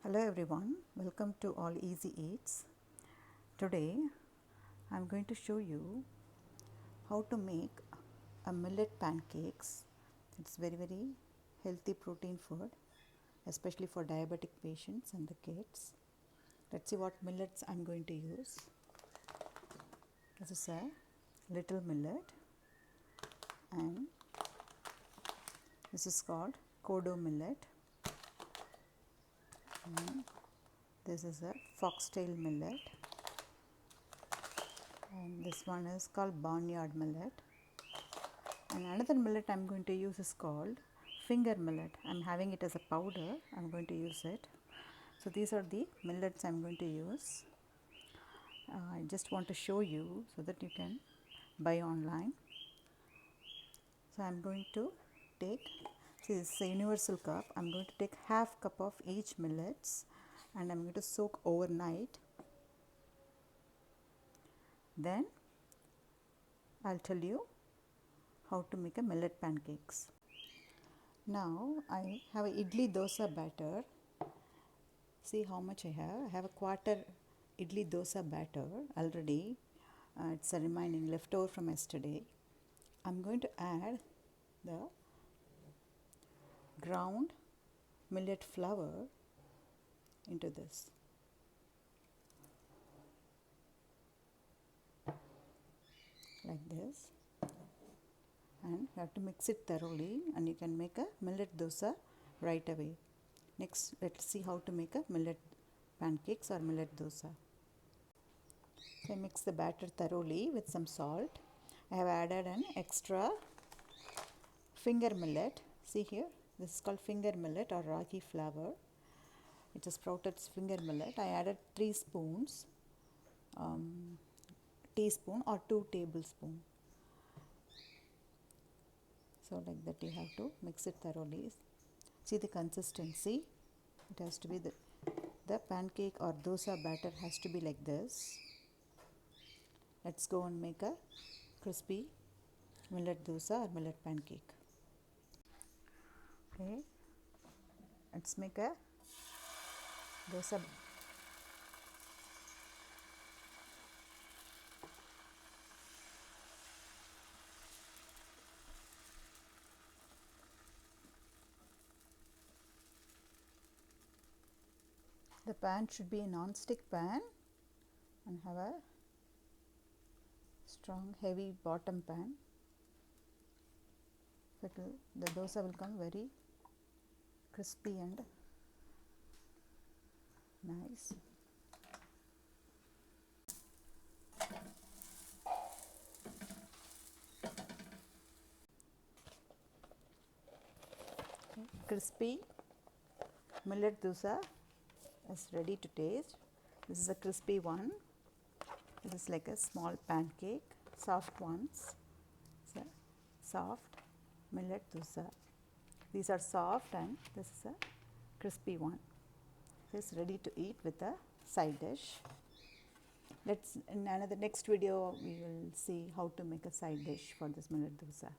Hello everyone, welcome to All Easy Eats. Today I am going to show you how to make a millet pancakes. It's very healthy protein food, especially for diabetic patients and the kids. Let's see what millets I'm going to use. This is a little millet and this is called kodo millet. And this is a foxtail millet and this one is called barnyard millet, and another millet I'm going to use is called finger millet. I'm having it as a powder. I'm going to use it. So these are the millets I'm going to use. I just want to show you so that you can buy online. So I'm going to take, see, this is a universal cup. I'm going to take half cup of each millets and I'm going to soak overnight. Then I'll tell you how to make a millet pancakes. Now I have a idli dosa batter. See how much I have. I have a quarter idli dosa batter already. It's a remaining leftover from yesterday. I'm going to add the ground millet flour into this. Like this. And you have to mix it thoroughly and you can make a millet dosa right away. Next, let's see how to make a millet pancakes or millet dosa. So I mix the batter thoroughly with some salt. I have added an extra finger millet. See here, this is called finger millet or ragi flour. It's a sprouted finger millet. I added 3 spoons, teaspoon or 2 tablespoons. So like that you have to mix it thoroughly. See the consistency. It has to be the pancake or dosa batter has to be like this. Let's go and make a crispy millet dosa or millet pancake. Okay, let's make a dosa. The pan should be a non-stick pan and have a strong heavy bottom pan. So the dosa will come very crispy and nice. Okay. Crispy millet dosa is ready to taste. This is a crispy one. This is like a small pancake, soft ones. So soft millet dosa. These are soft and this is a crispy one. This is ready to eat with a side dish. Let's in another next video we will see how to make a side dish for this millet dosa.